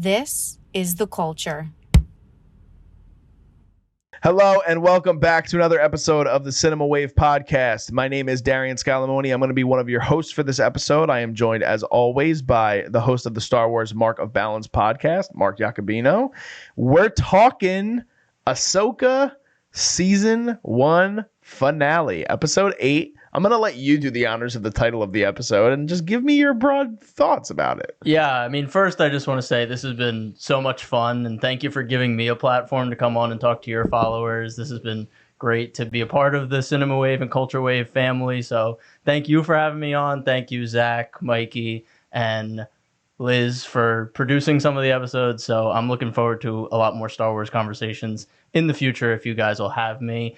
This is the culture. Hello and welcome back to another episode of the Cinema Wave podcast. My name is Darian Scalamoni. I'm going to be one of your hosts for this episode. I am joined, as always, by the host of the Star Wars Mark of Balance podcast, Mark Iacobino. We're talking Ahsoka Season 1 finale, Episode 8. I'm going to let you do the honors of the title of the episode and just give me your broad thoughts about it. Yeah, I mean, first, I just want to say this has been so much fun, and thank you for giving me a platform to come on and talk to your followers. This has been great to be a part of the Cinema Wave and Culture Wave family, so thank you for having me on. Thank you, Zach, Mikey, and Liz for producing some of the episodes, so I'm looking forward to a lot more Star Wars conversations in the future if you guys will have me.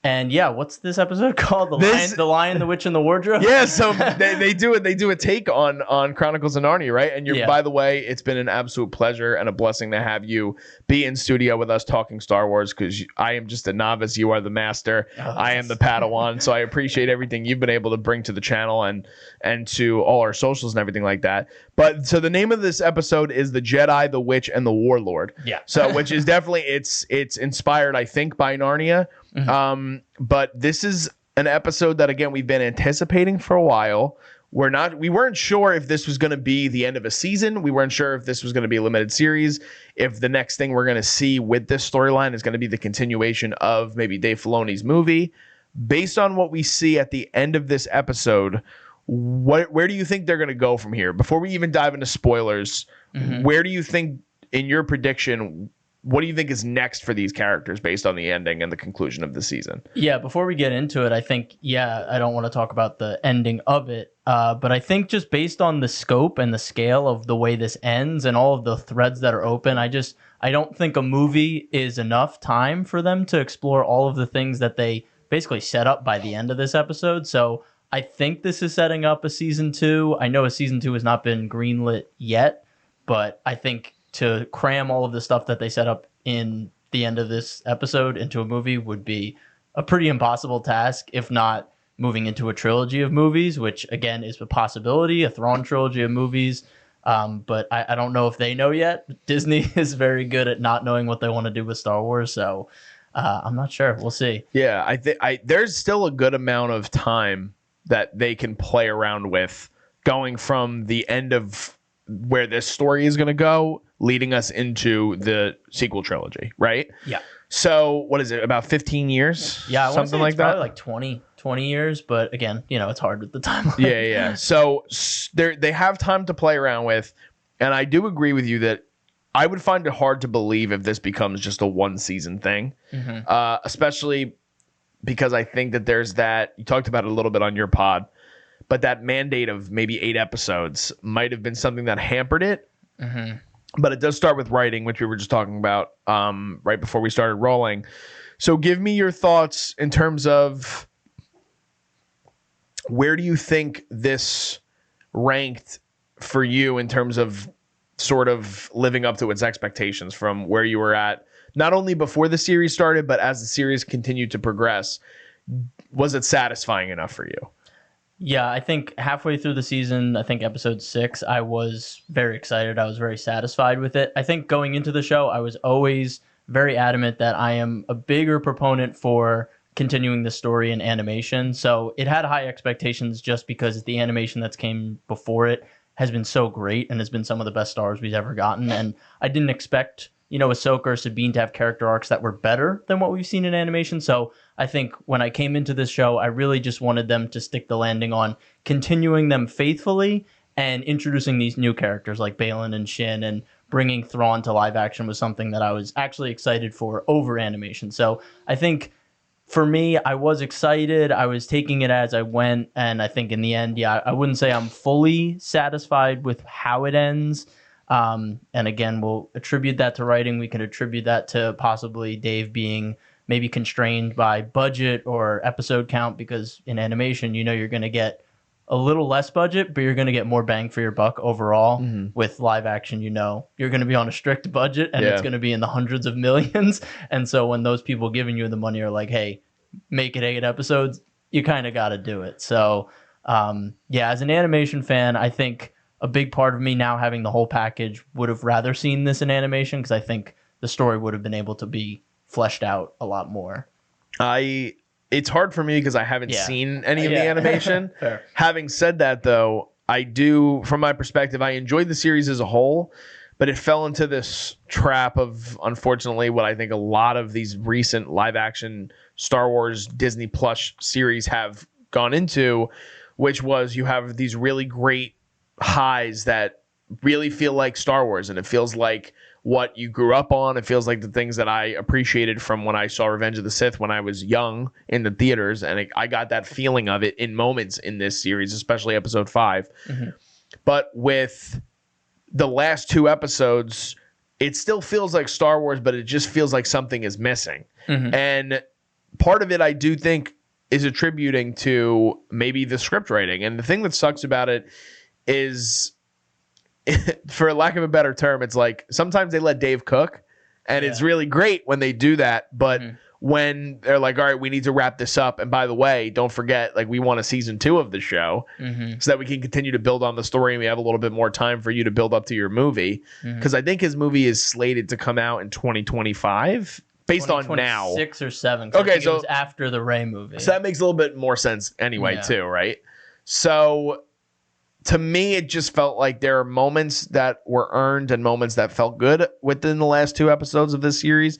And yeah, what's this episode called? The Lion, the Witch, and the Wardrobe? Yeah, so they do a take on Chronicles of Narnia, right? And by the way, it's been an absolute pleasure and a blessing to have you be in studio with us talking Star Wars, because I am just a novice. You are the master. I am the Padawan. So I appreciate everything you've been able to bring to the channel and to all our socials and everything like that. But so the name of this episode is The Jedi, the Witch, and the Warlord. Yeah. So which is definitely it's inspired, I think, by Narnia. Mm-hmm. But this is an episode that, again, we've been anticipating for a while. We weren't sure if this was going to be the end of a season. We weren't sure if this was going to be a limited series, if the next thing we're going to see with this storyline is going to be the continuation of maybe Dave Filoni's movie. Based on what we see at the end of this episode, where do you think they're going to go from here? Before we even dive into spoilers, where do you think, in your prediction, what do you think is next for these characters based on the ending and the conclusion of the season? Yeah, before we get into it, I think, I don't want to talk about the ending of it, but I think just based on the scope and the scale of the way this ends and all of the threads that are open, I don't think a movie is enough time for them to explore all of the things that they basically set up by the end of this episode. So I think this is setting up a season 2. I know a season 2 has not been greenlit yet, but I think to cram all of the stuff that they set up in the end of this episode into a movie would be a pretty impossible task, if not moving into a trilogy of movies, which again is a possibility, a Thrawn trilogy of movies. But I don't know if they know yet. Disney is very good at not knowing what they want to do with Star Wars, so I'm not sure. We'll see. Yeah, I think there's still a good amount of time that they can play around with, going from the end of where this story is going to go, leading us into the sequel trilogy, right? Yeah. So what is it, about 15 years? Yeah, something like that. Probably like 20 years, but again, it's hard with the timeline. Yeah. So they have time to play around with, and I do agree with you that I would find it hard to believe if this becomes just a one season thing, especially because I think that there's that, you talked about it a little bit on your pod, but that mandate of maybe 8 episodes might have been something that hampered it. But it does start with writing, which we were just talking about right before we started rolling. So give me your thoughts in terms of where do you think this ranked for you in terms of sort of living up to its expectations from where you were at, not only before the series started, but as the series continued to progress. Was it satisfying enough for you? Yeah, I think halfway through the season, I think episode 6, I was very excited. I was very satisfied with it. I think going into the show, I was always very adamant that I am a bigger proponent for continuing the story in animation. So it had high expectations just because the animation that's came before it has been so great and has been some of the best Star Wars we've ever gotten. And I didn't expect, Ahsoka or Sabine to have character arcs that were better than what we've seen in animation. So I think when I came into this show, I really just wanted them to stick the landing on continuing them faithfully and introducing these new characters like Baylan and Shin, and bringing Thrawn to live action was something that I was actually excited for over animation. So I think for me, I was excited. I was taking it as I went. And I think in the end, I wouldn't say I'm fully satisfied with how it ends. And again, we'll attribute that to writing. We can attribute that to possibly Dave being maybe constrained by budget or episode count, because in animation, you're going to get a little less budget, but you're going to get more bang for your buck overall. With live action, you're going to be on a strict budget, and it's going to be in the hundreds of millions. And so when those people giving you the money are like, hey, make it 8 episodes, you kind of got to do it. So, as an animation fan, I think a big part of me now having the whole package would have rather seen this in animation because I think the story would have been able to be fleshed out a lot more. It's hard for me because I haven't seen any of the animation. Having said that, though, I do, from my perspective, I enjoyed the series as a whole, but it fell into this trap of, unfortunately, what I think a lot of these recent live-action Star Wars Disney Plus series have gone into, which was you have these really great highs that really feel like Star Wars, and it feels like what you grew up on. It feels like the things that I appreciated from when I saw Revenge of the Sith when I was young in the theaters, and I got that feeling of it in moments in this series, especially episode 5. Mm-hmm. But with the last 2 episodes, it still feels like Star Wars, but it just feels like something is missing. Mm-hmm. And part of it, I do think, is attributing to maybe the script writing. And the thing that sucks about it is, for lack of a better term, it's like sometimes they let Dave cook, and it's really great when they do that. But when they're like, all right, we need to wrap this up, and by the way, don't forget, like, we want a season 2 of the show so that we can continue to build on the story, and we have a little bit more time for you to build up to your movie. Because I think his movie is slated to come out in 2025 based on now 6 or 7. Okay, so it was after the Rey movie, so that makes a little bit more sense anyway too, right? So to me, it just felt like there are moments that were earned and moments that felt good within the last 2 episodes of this series.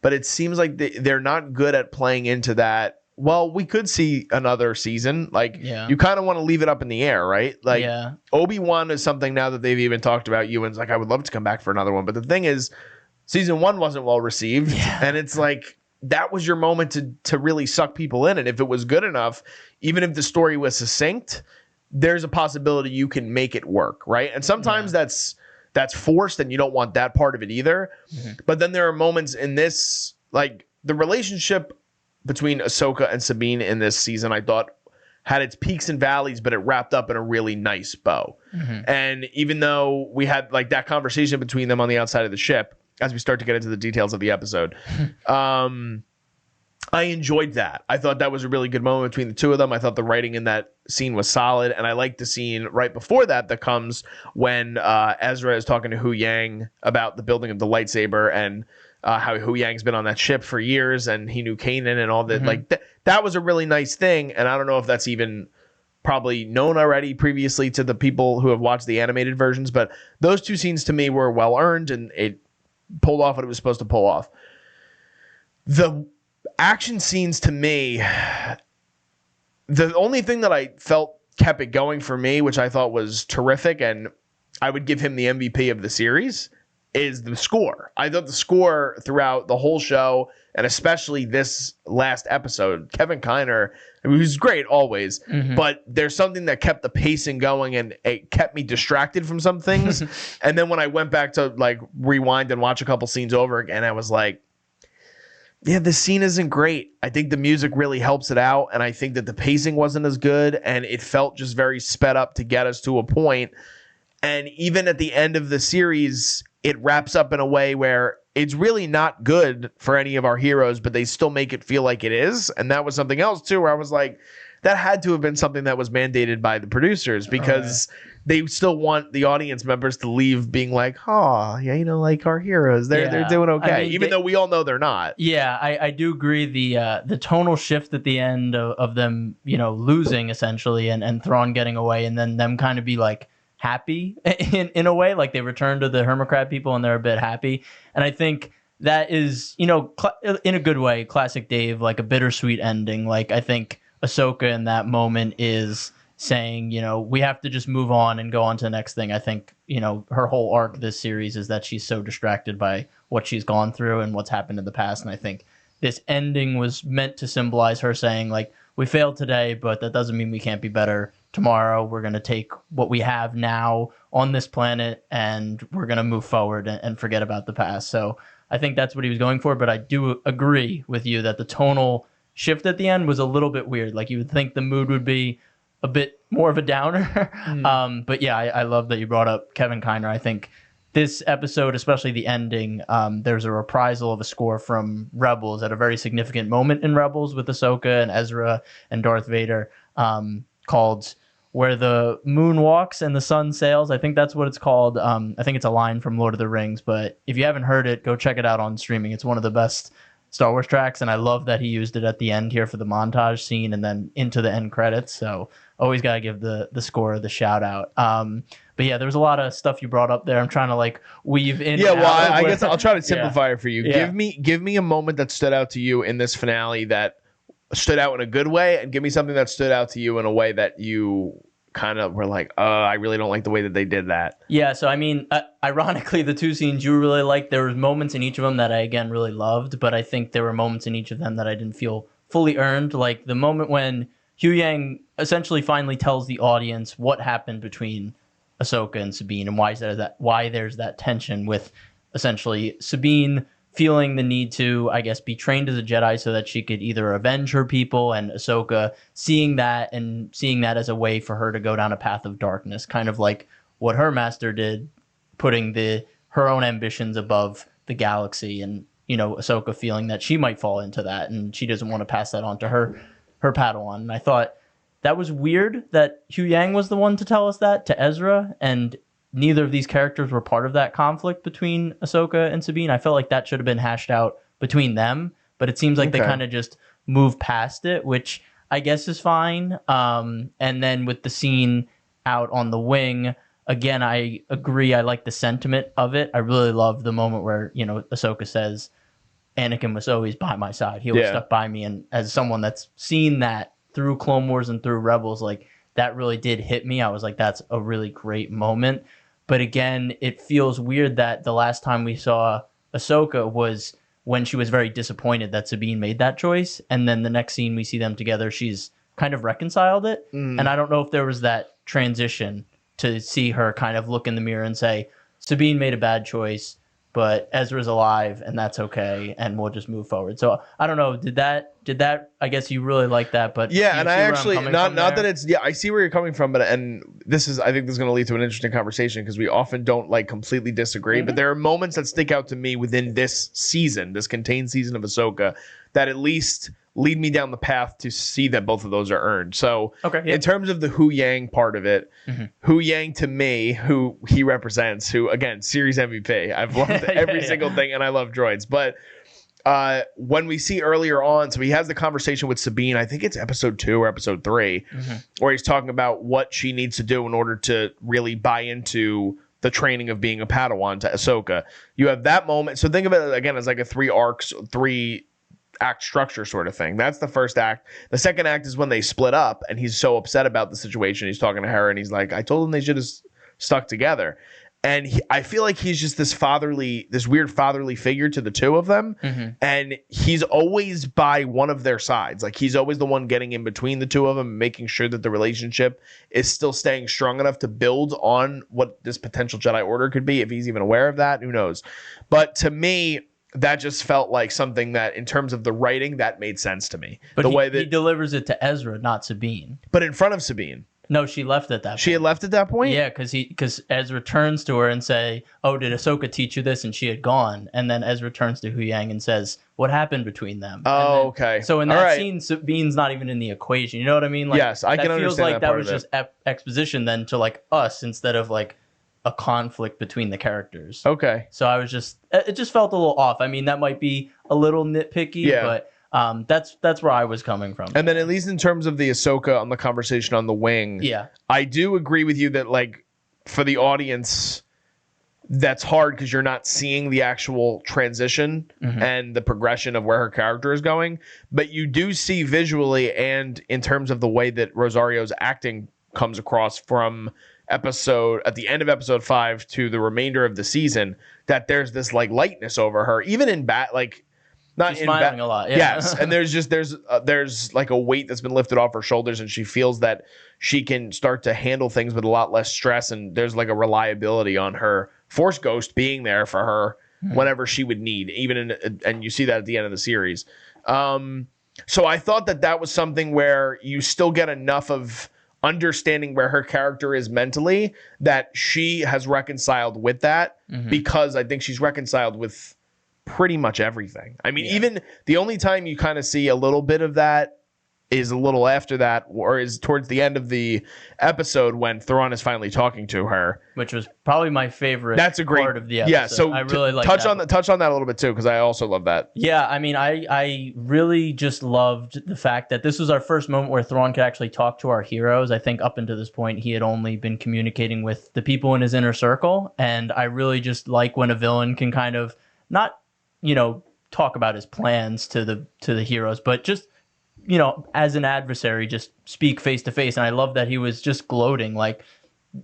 But it seems like they're not good at playing into that. Well, we could see another season. Like, you kind of want to leave it up in the air, right? Like, Obi-Wan is something now that they've even talked about. Ewan's like, I would love to come back for another one. But the thing is, season 1 wasn't well received. And it's like, that was your moment to really suck people in. And if it was good enough, even if the story was succinct, there's a possibility you can make it work, right? And sometimes that's forced, and you don't want that part of it either. But then there are moments in this, like the relationship between Ahsoka and Sabine in this season, I thought had its peaks and valleys, but it wrapped up in a really nice bow. And even though we had like that conversation between them on the outside of the ship, as we start to get into the details of the episode, I enjoyed that. I thought that was a really good moment between the two of them. I thought the writing in that scene was solid, and I liked the scene right before that comes when Ezra is talking to Hu Yang about the building of the lightsaber, and how Hu Yang's been on that ship for years, and he knew Kanan and all that. Like that was a really nice thing, and I don't know if that's even probably known already previously to the people who have watched the animated versions, but those 2 scenes to me were well earned, and it pulled off what it was supposed to pull off. The action scenes, to me, the only thing that I felt kept it going for me, which I thought was terrific, and I would give him the MVP of the series, is the score. I thought the score throughout the whole show, and especially this last episode, Kevin Kiner, I mean, he was great always, but there's something that kept the pacing going, and it kept me distracted from some things. And then when I went back to like rewind and watch a couple scenes over again, I was like, yeah, the scene isn't great. I think the music really helps it out, and I think that the pacing wasn't as good, and it felt just very sped up to get us to a point. And even at the end of the series, it wraps up in a way where it's really not good for any of our heroes, but they still make it feel like it is. And that was something else too, where I was like, that had to have been something that was mandated by the producers, because they still want the audience members to leave being like, oh, yeah, you know, like our heroes, they're doing okay, I mean, even though we all know they're not. Yeah, I do agree. The tonal shift at the end of them, you know, losing essentially, and Thrawn getting away, and then them kind of be like happy in a way, like they return to the Hermocrat people and they're a bit happy. And I think that is, you know, in a good way, classic Dave, like a bittersweet ending. Like, I think Ahsoka in that moment is saying, you know, we have to just move on and go on to the next thing. I think, you know, her whole arc this series is that she's so distracted by what she's gone through and what's happened in the past. And I think this ending was meant to symbolize her saying, like, we failed today, but that doesn't mean we can't be better tomorrow. We're going to take what we have now on this planet and we're going to move forward and forget about the past. So I think that's what he was going for. But I do agree with you that the tonal shift at the end was a little bit weird. Like, you would think the mood would be a bit more of a downer. But yeah, I love that you brought up Kevin Kiner. I think this episode, especially the ending, there's a reprisal of a score from Rebels at a very significant moment in Rebels with Ahsoka and Ezra and Darth Vader, called where the moon walks and the sun sails. I think that's what it's called. I think it's a line from Lord of the Rings, but if you haven't heard it, go check it out on streaming. It's one of the best Star Wars tracks, and I love that he used it at the end here for the montage scene and then into the end credits. So always got to give the score the shout out. But yeah, there's a lot of stuff you brought up there. I'm trying to like weave in. Yeah, well, I guess I'll try to simplify it for you. Yeah. Give me a moment that stood out to you in this finale that stood out in a good way, and give me something that stood out to you in a way that you kind of were like, I really don't like the way that they did that. Yeah, so I mean, ironically, the two scenes you really liked, there was moments in each of them that I, again, really loved, but I think there were moments in each of them that I didn't feel fully earned. Like the moment when Hu Yang essentially finally tells the audience what happened between Ahsoka and Sabine and why there's that tension with essentially Sabine feeling the need to, I guess, be trained as a Jedi so that she could either avenge her people, and Ahsoka seeing that as a way for her to go down a path of darkness, kind of like what her master did, putting her own ambitions above the galaxy, and Ahsoka feeling that she might fall into that and she doesn't want to pass that on to her Padawan. And I thought that was weird that Hu Yang was the one to tell us that to Ezra, and neither of these characters were part of that conflict between Ahsoka and Sabine. I felt like that should have been hashed out between them, but it seems like they kind of just moved past it, which I guess is fine. And then with the scene out on the wing, again, I agree. I like the sentiment of it. I really love the moment where, Ahsoka says, Anakin was always by my side. He always stuck by me. And as someone that's seen that through Clone Wars and through Rebels, like that really did hit me. I was like, that's a really great moment. But again, it feels weird that the last time we saw Ahsoka was when she was very disappointed that Sabine made that choice. And then the next scene we see them together, she's kind of reconciled it. And I don't know if there was that transition to see her kind of look in the mirror and say, Sabine made a bad choice, but Ezra's alive and that's okay. And we'll just move forward. So I don't know. Did that, I guess you really like that, but yeah. And I actually, not that it's, I see where you're coming from, but, and I think this is going to lead to an interesting conversation because we often don't like completely disagree, but there are moments that stick out to me within this season, this contained season of Ahsoka, that at least lead me down the path to see that both of those are earned. So in terms of the Hu Yang part of it, Hu Yang to me, who he represents, who again, series MVP, I've loved every single thing and I love droids, but when we see earlier on, so he has the conversation with Sabine, I think it's episode 2 or episode 3, where he's talking about what she needs to do in order to really buy into the training of being a Padawan to Ahsoka. You have that moment. So think of it again as like a 3 act structure sort of thing. That's the first act. The second act is when they split up and he's so upset about the situation. He's talking to her and he's like, I told them they should have stuck together. And I feel like he's just this weird fatherly figure to the two of them. And he's always by one of their sides. Like he's always the one getting in between the two of them, making sure that the relationship is still staying strong enough to build on what this potential Jedi Order could be. If he's even aware of that, who knows? But to me, that just felt like something that in terms of the writing, that made sense to me. But he delivers it to Ezra, not Sabine. But in front of Sabine. No, she left at that point. She had left at that point? Yeah, because Ezra turns to her and say, oh, did Ahsoka teach you this? And she had gone. And then Ezra turns to Hu Yang and says, what happened between them? Oh, okay. So in that scene, Sabine's not even in the equation. You know what I mean? Like, yes, I can understand feels like that part was of just exposition then to like us instead of like a conflict between the characters. Okay. So it just felt a little off. I mean, that might be a little nitpicky, but that's where I was coming from. And then at least in terms of the Ahsoka on the conversation on the wing, I do agree with you that like for the audience, that's hard because you're not seeing the actual transition and the progression of where her character is going. But you do see visually and in terms of the way that Rosario's acting comes across from at the end of episode 5 to the remainder of the season, that there's this like lightness over her, even in not she's smiling a lot. Yeah. Yes, and there's like a weight that's been lifted off her shoulders, and she feels that she can start to handle things with a lot less stress, and there's like a reliability on her Force Ghost being there for her whenever she would need, and you see that at the end of the series. So I thought that was something where you still get enough of understanding where her character is mentally that she has reconciled with that, because I think she's reconciled with pretty much everything. I mean, even the only time you kind of see a little bit of that is a little after that, or is towards the end of the episode when Thrawn is finally talking to her, which was probably my favorite. That's a great part of the episode. Yeah, so I really like touch that. touch on that a little bit too, because I also love that. Yeah, I mean, I really just loved the fact that this was our first moment where Thrawn could actually talk to our heroes. I think up until this point he had only been communicating with the people in his inner circle, and I really just like when a villain can kind of not, talk about his plans to the heroes, but just as an adversary, just speak face to face. And I love that he was just gloating, like,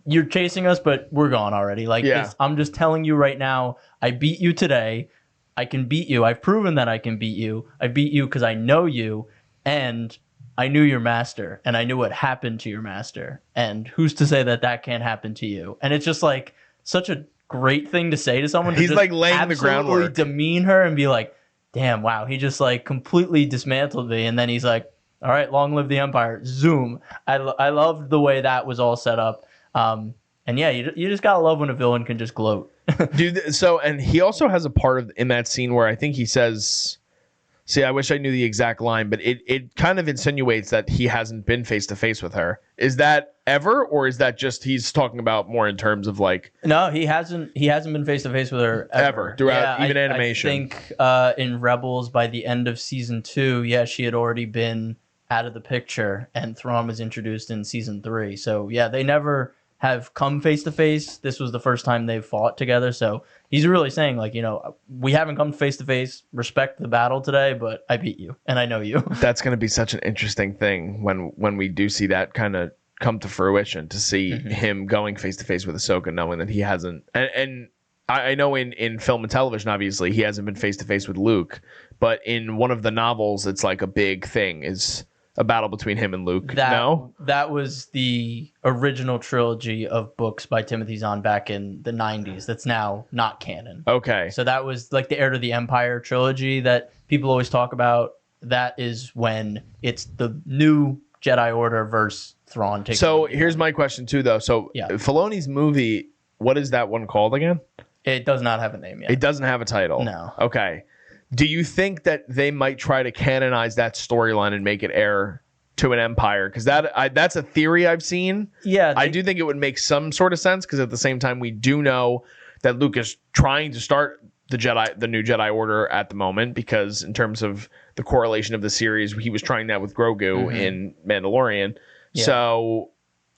you're chasing us, but we're gone already. Like, I'm just telling you right now, I beat you today. I can beat you. I've proven that I can beat you. I beat you because I know you, and I knew your master, and I knew what happened to your master. And who's to say that that can't happen to you? And it's just like such a great thing to say to someone. He's to just like laying the groundwork. Demean her and be like, damn, wow, he just like completely dismantled me. And then he's like, all right, long live the Empire. Zoom. I loved the way that was all set up. And yeah, you just gotta love when a villain can just gloat. Dude, so, and he also has a part in that scene where I think he says, see, I wish I knew the exact line, but it kind of insinuates that he hasn't been face to face with her. Is that ever, or is that just he's talking about more in terms of like? No, he hasn't been face to face with her ever throughout even animation. I think in Rebels by the end of season 2, she had already been out of the picture, and Thrawn was introduced in season 3. So yeah, they never have come face to face. This was the first time they've fought together. So he's really saying, like, we haven't come face to face. Respect the battle today, but I beat you and I know you. That's going to be such an interesting thing when we do see that kind of come to fruition, to see him going face to face with Ahsoka, knowing that he hasn't. And I know in film and television, obviously, he hasn't been face to face with Luke, but in one of the novels, it's like a big thing is a battle between him and Luke. That was the original trilogy of books by Timothy Zahn back in the 90s. That's now not canon. Okay. So that was like the Heir to the Empire trilogy that people always talk about. That is when it's the new Jedi Order versus Thrawn. So here's my question too, though. So Filoni's movie, what is that one called again? It does not have a name yet. It doesn't have a title. No. Okay. Do you think that they might try to canonize that storyline and make it heir to an empire? Because that's a theory I've seen. Yeah, I do think it would make some sort of sense, because at the same time, we do know that Luke is trying to start the new Jedi Order at the moment, because in terms of the correlation of the series, he was trying that with Grogu in Mandalorian. Yeah. So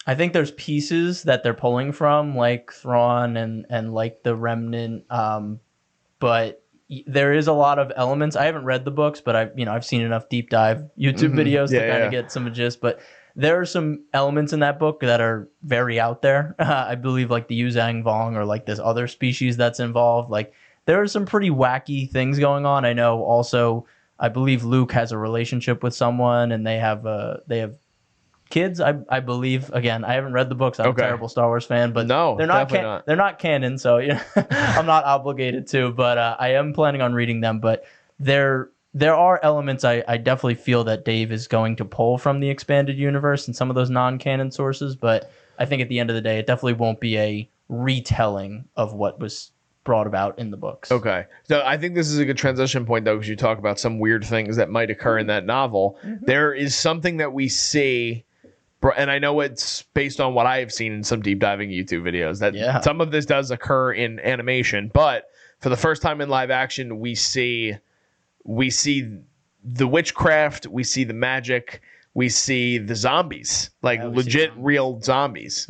I think there's pieces that they're pulling from, like Thrawn and like the Remnant, but there is a lot of elements. I haven't read the books, but I've seen enough deep dive YouTube videos to kind of get some gist. But there are some elements in that book that are very out there. I believe like the Yuzang Vong, or like this other species that's involved. Like there are some pretty wacky things going on. I know also, I believe Luke has a relationship with someone, and they have kids, I believe. Again, I haven't read the books. I'm a terrible Star Wars fan, but they're not they're not canon, so I'm not obligated to. But I am planning on reading them. But there are elements I definitely feel that Dave is going to pull from the expanded universe and some of those non-canon sources. But I think at the end of the day, it definitely won't be a retelling of what was brought about in the books. Okay. So I think this is a good transition point, though, because you talk about some weird things that might occur in that novel. There is something that we see. And I know it's based on what I have seen in some deep diving YouTube videos, that some of this does occur in animation, but for the first time in live action, we see the witchcraft, we see the magic, we see the zombies, like legit real zombies,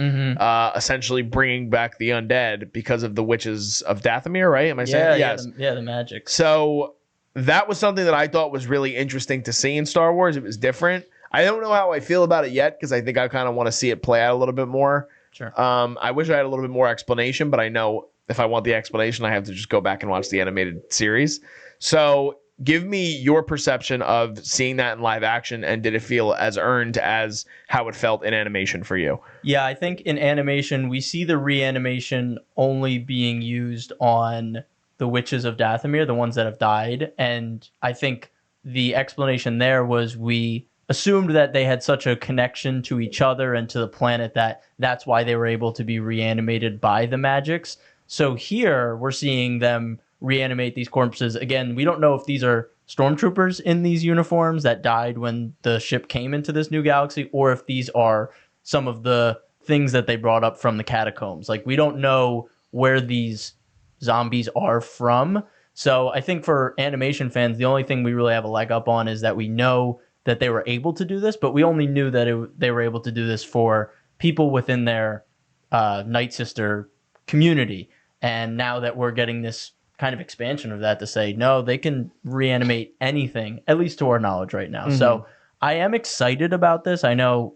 essentially bringing back the undead because of the witches of Dathomir, right? Am I saying? Yes. The magic. So that was something that I thought was really interesting to see in Star Wars. It was different. I don't know how I feel about it yet, because I think I kind of want to see it play out a little bit more. Sure. I wish I had a little bit more explanation, but I know if I want the explanation, I have to just go back and watch the animated series. So give me your perception of seeing that in live action, and did it feel as earned as how it felt in animation for you? Yeah, I think in animation, we see the reanimation only being used on the witches of Dathomir, the ones that have died. And I think the explanation there was we assumed that they had such a connection to each other and to the planet that's why they were able to be reanimated by the magics. So here we're seeing them reanimate these corpses. Again, we don't know if these are stormtroopers in these uniforms that died when the ship came into this new galaxy, or if these are some of the things that they brought up from the catacombs. Like, we don't know where these zombies are from. So I think for animation fans, the only thing we really have a leg up on is that we know that they were able to do this, but we only knew that they were able to do this for people within their Night Sister community. And now that we're getting this kind of expansion of that to say, no, they can reanimate anything, at least to our knowledge right now. Mm-hmm. So I am excited about this. I know,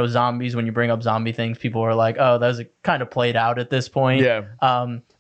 zombies, when you bring up zombie things, people are like, oh, that's kind of played out at this point. Yeah.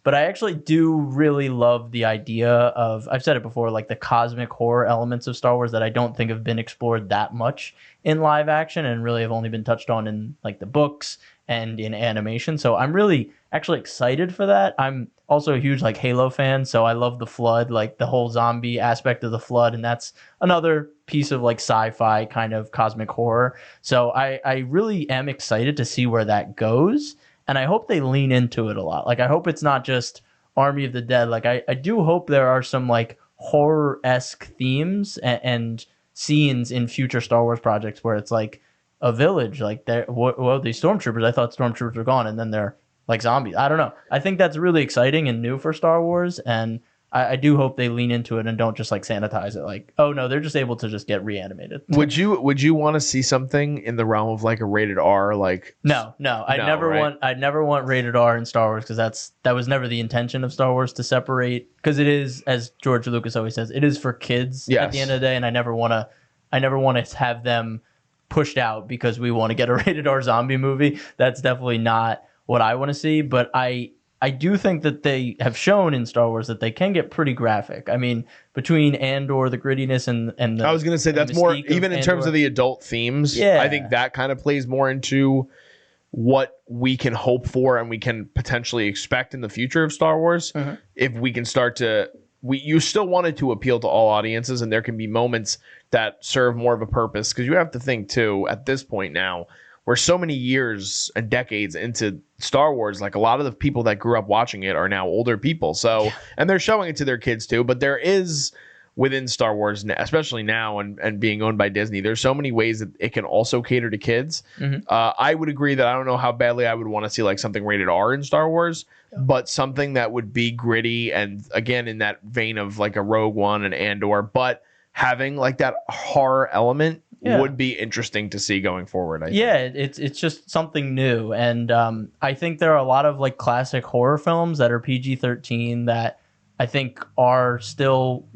But I actually do really love the idea of, I've said it before, like the cosmic horror elements of Star Wars that I don't think have been explored that much in live action and really have only been touched on in like the books and in animation. So I'm really actually excited for that. I'm also a huge like Halo fan, so I love the Flood, like the whole zombie aspect of the Flood, and that's another piece of like sci-fi kind of cosmic horror. So I really am excited to see where that goes. And I hope they lean into it a lot. Like, I hope it's not just Army of the Dead. Like, I do hope there are some, like, horror-esque themes and scenes in future Star Wars projects where it's, like, a village. Like, these stormtroopers, I thought stormtroopers were gone, and then they're, like, zombies. I don't know. I think that's really exciting and new for Star Wars, and I do hope they lean into it and don't just like sanitize it. Like, oh no, they're just able to just get reanimated. Would you want to see something in the realm of like a rated R? Like, no, I'd never want rated R in Star Wars, because that was never the intention of Star Wars, to separate, because it is, as George Lucas always says, it is for kids at the end of the day, and I never want to have them pushed out because we want to get a rated R zombie movie. That's definitely not what I want to see. But I do think that they have shown in Star Wars that they can get pretty graphic. I mean, between Andor, the grittiness and the, I was going to say that's more, even in terms of the adult themes. Yeah. I think that kind of plays more into what we can hope for and we can potentially expect in the future of Star Wars. Mm-hmm. If we can start to, you still want it to appeal to all audiences, and there can be moments that serve more of a purpose, because you have to think too, at this point now, we're so many years and decades into Star Wars, like a lot of the people that grew up watching it are now older people. So, and they're showing it to their kids too, but there is within Star Wars, especially now and being owned by Disney, there's so many ways that it can also cater to kids. Mm-hmm. I would agree that I don't know how badly I would want to see like something rated R in Star Wars, but something that would be gritty and again, in that vein of like a Rogue One and Andor, but having like that horror element would be interesting to see going forward. It's just something new, and I think there are a lot of like classic horror films that are PG-13 that I think are still,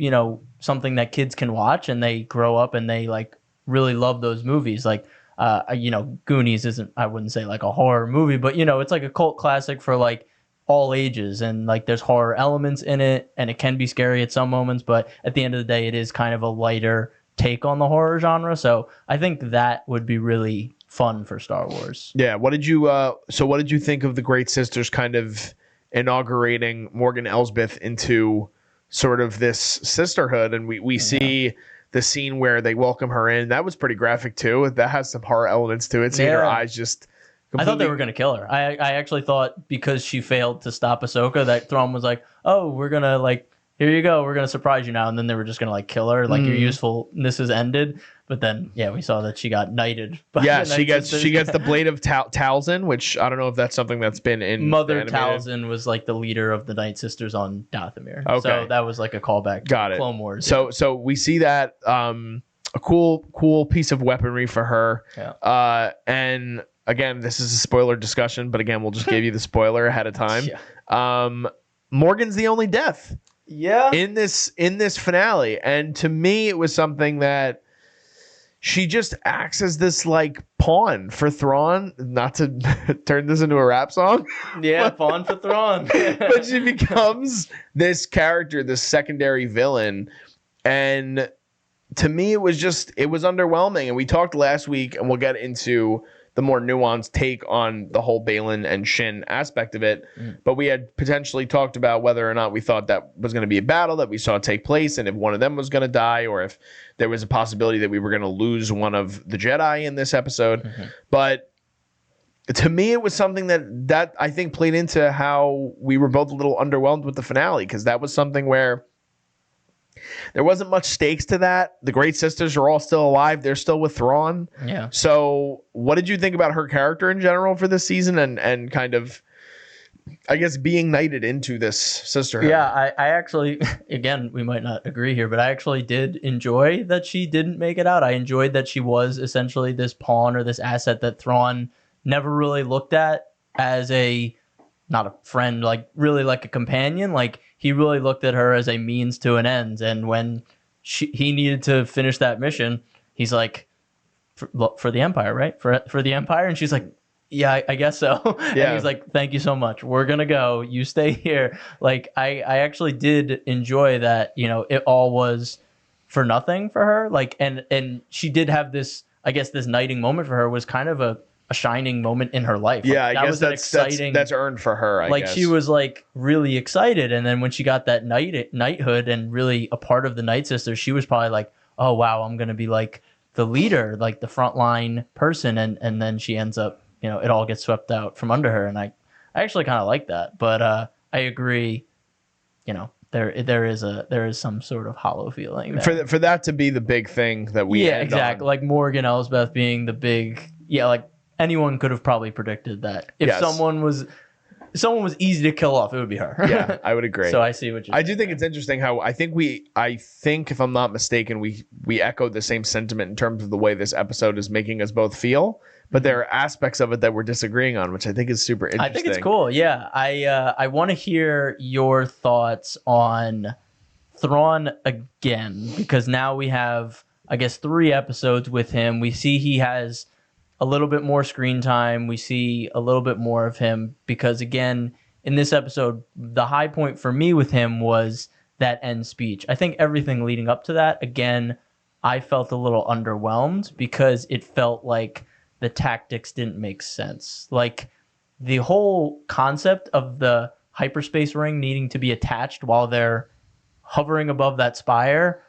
something that kids can watch, and they grow up and they like really love those movies. Like Goonies isn't, I wouldn't say like a horror movie, but it's like a cult classic for like all ages, and like there's horror elements in it, and it can be scary at some moments, but at the end of the day, it is kind of a lighter take on the horror genre. So I think that would be really fun for Star Wars. Yeah. What did you think of the Great Sisters kind of inaugurating Morgan Elsbeth into sort of this sisterhood? And we see the scene where they welcome her in. That was pretty graphic too. That has some horror elements to it. Seeing her eyes just completely... I thought they were going to kill her. I actually thought because she failed to stop Ahsoka that Thrawn was like, oh, we're going to like, here you go, we're going to surprise you now. And then they were just going to like kill her. Like your usefulness has ended. But then, we saw that she got knighted. She gets the blade of Talzin, which I don't know if that's something that's been in Mother Talzin was like the leader of the Night Sisters on Dathomir. Okay. So that was like a callback to Clone Wars. So we see that a cool piece of weaponry for her. Yeah. And again, this is a spoiler discussion, but again, we'll just give you the spoiler ahead of time. Yeah. Morgan's the only death. Yeah. In this finale. And to me, it was something that she just acts as this like pawn for Thrawn, not to turn this into a rap song. Yeah, pawn for Thrawn. But she becomes this character, this secondary villain. And to me, it was underwhelming. And we talked last week, and we'll get into the more nuanced take on the whole Baylan and Shin aspect of it. But we had potentially talked about whether or not we thought that was going to be a battle that we saw take place, and if one of them was going to die, or if there was a possibility that we were going to lose one of the Jedi in this episode. But to me, it was something that I think played into how we were both a little underwhelmed with the finale, because that was something where there wasn't much stakes to that. The Great Sisters are all still alive. They're still with Thrawn. Yeah. So what did you think about her character in general for this season and kind of, I guess, being knighted into this sisterhood? Yeah, I actually, again, we might not agree here, but I actually did enjoy that she didn't make it out. I enjoyed that she was essentially this pawn or this asset that Thrawn never really looked at as not a friend, like really like a companion. Like he really looked at her as a means to an end. And when he needed to finish that mission, he's like, for the Empire, right? For the Empire. And she's like, yeah, I guess so. Yeah. And he's like, thank you so much. We're going to go. You stay here. Like, I actually did enjoy that, it all was for nothing for her. Like, and she did have this, I guess this knighting moment for her was kind of a shining moment in her life. Yeah, like, I guess that's earned for her, I guess. She was like really excited. And then when she got that knighthood and really a part of the Night Sisters, she was probably like, oh, wow, I'm going to be like the leader, like the frontline person. And then she ends up, it all gets swept out from under her. And I actually kind of like that. But I agree, there is some sort of hollow feeling there. For that to be the big thing that we end exactly on. Like Morgan Elsbeth being the big, like anyone could have probably predicted that. If someone was easy to kill off, it would be her. Yeah, I would agree. So I see what you're saying. I do think it's interesting how I think if I'm not mistaken, we echoed the same sentiment in terms of the way this episode is making us both feel. But there are aspects of it that we're disagreeing on, which I think is super interesting. I think it's cool. Yeah, I want to hear your thoughts on Thrawn again, because now we have, I guess, 3 episodes with him. We see he has a little bit more screen time. We see a little bit more of him because, again, in this episode, the high point for me with him was that end speech. I think everything leading up to that, again, I felt a little underwhelmed because it felt like the tactics didn't make sense. Like the whole concept of the hyperspace ring needing to be attached while they're hovering above that spire,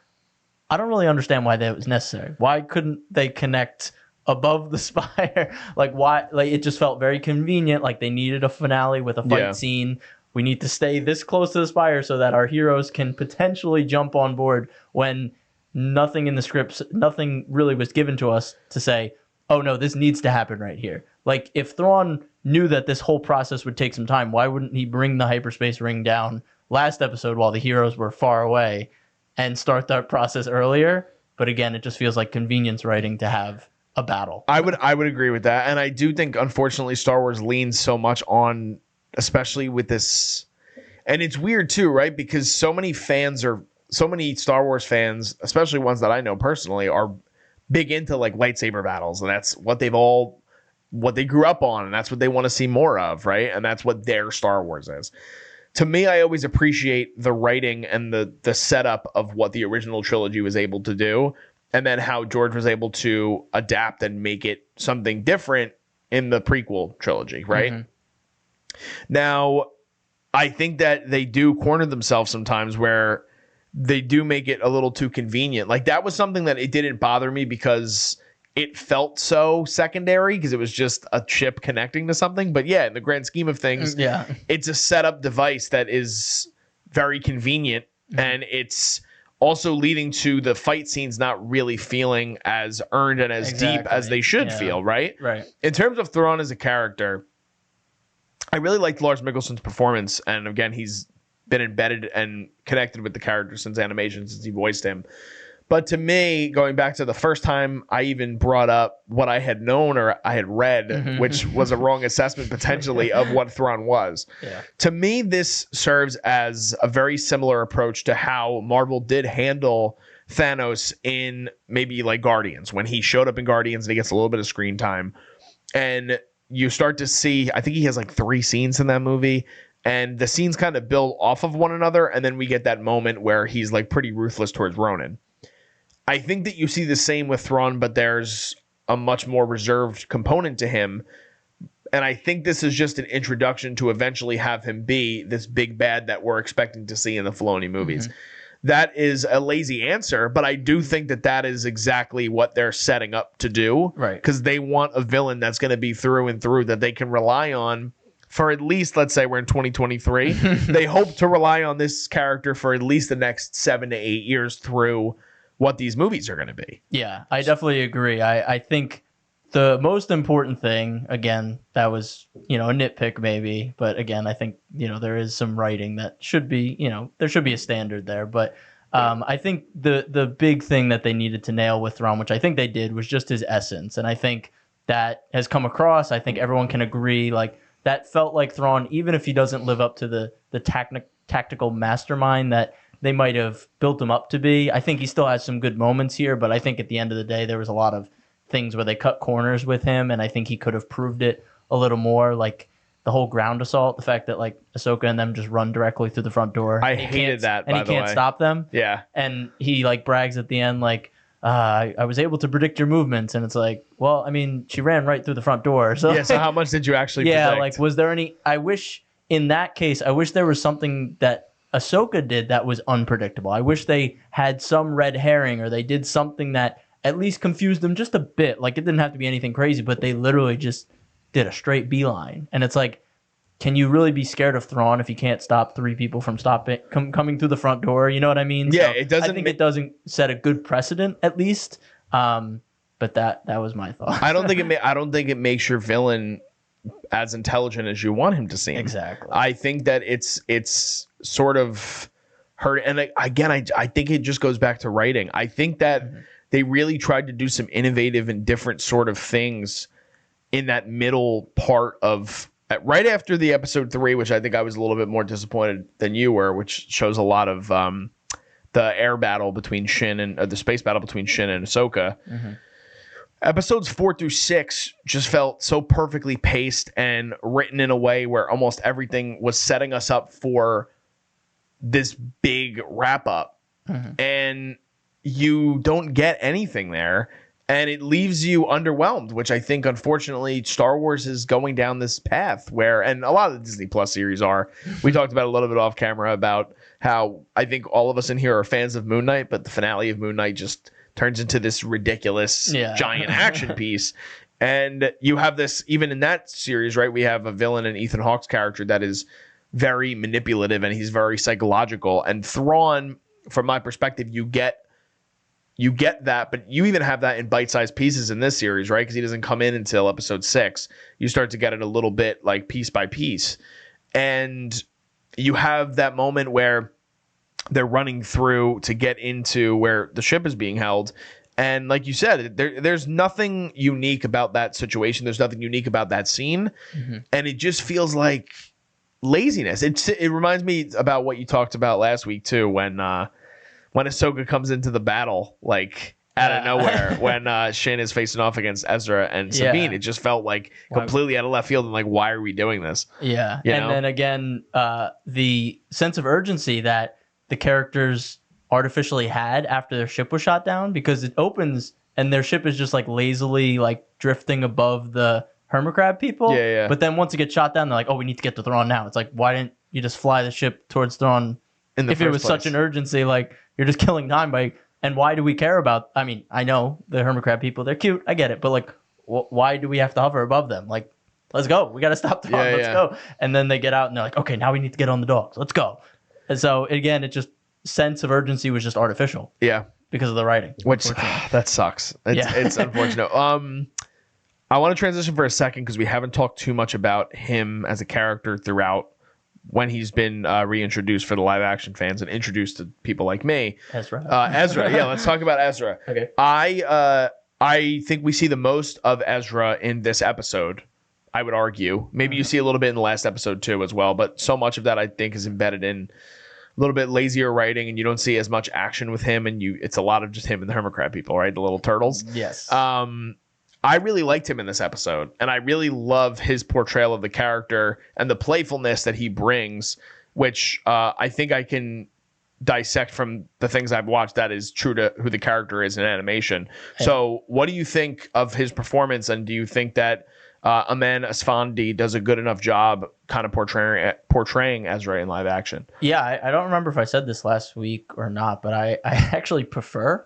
I don't really understand why that was necessary. Why couldn't they connect above the spire? Like why? Like it just felt very convenient. Like they needed a finale with a fight scene. We need to stay this close to the spire so that our heroes can potentially jump on board when nothing in the scripts, nothing really was given to us to say, oh no, this needs to happen right here. Like if Thrawn knew that this whole process would take some time, why wouldn't he bring the hyperspace ring down last episode while the heroes were far away and start that process earlier? But again, it just feels like convenience writing to have a battle. I would agree with that. And I do think, unfortunately, Star Wars leans so much on, especially with this, and it's weird too, right? Because so many Star Wars fans, especially ones that I know personally, are big into like lightsaber battles, and that's what they grew up on, and that's what they want to see more of, right? And that's what their Star Wars is. To me, I always appreciate the writing and the setup of what the original trilogy was able to do, and then how George was able to adapt and make it something different in the prequel trilogy, right? Mm-hmm. Now, I think that they do corner themselves sometimes where they do make it a little too convenient. Like that was something that it didn't bother me because it felt so secondary because it was just a chip connecting to something. But yeah, in the grand scheme of things, it's a setup device that is very convenient, and it's also leading to the fight scenes not really feeling as earned and as deep as they should feel, right? Right. In terms of Thrawn as a character, I really liked Lars Mikkelsen's performance, and again, he's been embedded and connected with the character since animation, since he voiced him. But to me, going back to the first time I even brought up what I had known or I had read, which was a wrong assessment potentially of what Thrawn was. Yeah. To me, this serves as a very similar approach to how Marvel did handle Thanos in maybe like Guardians, when he showed up in Guardians and he gets a little bit of screen time. And you start to see, I think he has like 3 scenes in that movie. And the scenes kind of build off of one another, and then we get that moment where he's like pretty ruthless towards Ronan. I think that you see the same with Thrawn, but there's a much more reserved component to him. And I think this is just an introduction to eventually have him be this big bad that we're expecting to see in the Filoni movies. that is a lazy answer, but I do think that is exactly what they're setting up to do. Right. Because they want a villain that's going to be through and through that they can rely on for at least, let's say we're in 2023. They hope to rely on this character for at least the next 7 to 8 years through what these movies are going to be. Yeah, I definitely agree. I think the most important thing, again, that was, a nitpick maybe, but again, I think, there is some writing that should be, there should be a standard there. But I think the big thing that they needed to nail with Thrawn, which I think they did, was just his essence. And I think that has come across. I think everyone can agree, like, that felt like Thrawn, even if he doesn't live up to the tactical mastermind that they might have built him up to be. I think he still has some good moments here, but I think at the end of the day, there was a lot of things where they cut corners with him, and I think he could have proved it a little more, like the whole ground assault, the fact that like Ahsoka and them just run directly through the front door. I hated that, and he can't stop them. Yeah. And he like brags at the end, like, I was able to predict your movements, and it's like, well, I mean, she ran right through the front door. So yeah, so how much did you actually predict? Like, was there any... I wish, in that case, I wish there was something that Ahsoka did that was unpredictable. I wish they had some red herring, or they did something that at least confused them just a bit. Like, it didn't have to be anything crazy, but they literally just did a straight beeline. And it's like, can you really be scared of Thrawn if you can't stop 3 people from coming through the front door? You know what I mean? Yeah, so it doesn't. I think it doesn't set a good precedent, at least. But that was my thought. I don't think it makes your villain as intelligent as you want him to seem. Exactly. I think that it's sort of hurt. And again, I think it just goes back to writing. I think that they really tried to do some innovative and different sort of things in that middle part of right after the episode 3, which I think I was a little bit more disappointed than you were, which shows a lot of the air battle between Shin and the space battle between Shin and Ahsoka. Mm-hmm. Episodes 4 through 6 just felt so perfectly paced and written in a way where almost everything was setting us up for this big wrap up. Mm-hmm. And you don't get anything there. And it leaves you underwhelmed, which I think, unfortunately, Star Wars is going down this path where, and a lot of the Disney Plus series are. We talked about a little bit off camera about how I think all of us in here are fans of Moon Knight, but the finale of Moon Knight just turns into this ridiculous giant action piece. And you have this, even in that series, right? We have a villain in Ethan Hawke's character that is very manipulative and he's very psychological. And Thrawn, from my perspective, you get that, but you even have that in bite-sized pieces in this series, right? Because he doesn't come in until episode 6. You start to get it a little bit like piece by piece. And you have that moment where they're running through to get into where the ship is being held. And like you said, there's nothing unique about that situation. There's nothing unique about that scene. Mm-hmm. And it just feels like laziness. It reminds me about what you talked about last week, too, when Ahsoka comes into the battle, like out of nowhere, when Shin is facing off against Ezra and Sabine. It just felt like completely out of left field and like, why are we doing this? Yeah. And then again, the sense of urgency that the characters artificially had after their ship was shot down, because it opens and their ship is just like lazily like drifting above the hermit crab people. Yeah. But then once it gets shot down, they're like, oh, we need to get to Thrawn now. It's like, why didn't you just fly the ship towards Thrawn if it was such an urgency? Like, you're just killing time and why do we care about? I mean, I know the hermit crab people, they're cute, I get it, but like, why do we have to hover above them? Like, let's go. We got to stop Thrawn. Let's go. And then they get out and they're like, okay, now we need to get on the dogs. Let's go. And so again, it just sense of urgency was just artificial. Yeah, because of the writing. Which that sucks. It's unfortunate. I want to transition for a second because we haven't talked too much about him as a character throughout when he's been reintroduced for the live action fans and introduced to people like me. Ezra. Yeah, let's talk about Ezra. Okay. I think we see the most of Ezra in this episode, I would argue. Maybe you see a little bit in the last episode too as well, but so much of that I think is embedded in a little bit lazier writing, and you don't see as much action with him, and it's a lot of just him and the hermit crab people, right? The little turtles. Yes. I really liked him in this episode, and I really love his portrayal of the character and the playfulness that he brings, which I think I can dissect from the things I've watched that is true to who the character is in animation. Hey. So what do you think of his performance, and do you think that Aman Asfandi does a good enough job kind of portraying Ezra in live action. Yeah, I don't remember if I said this last week or not, but I actually prefer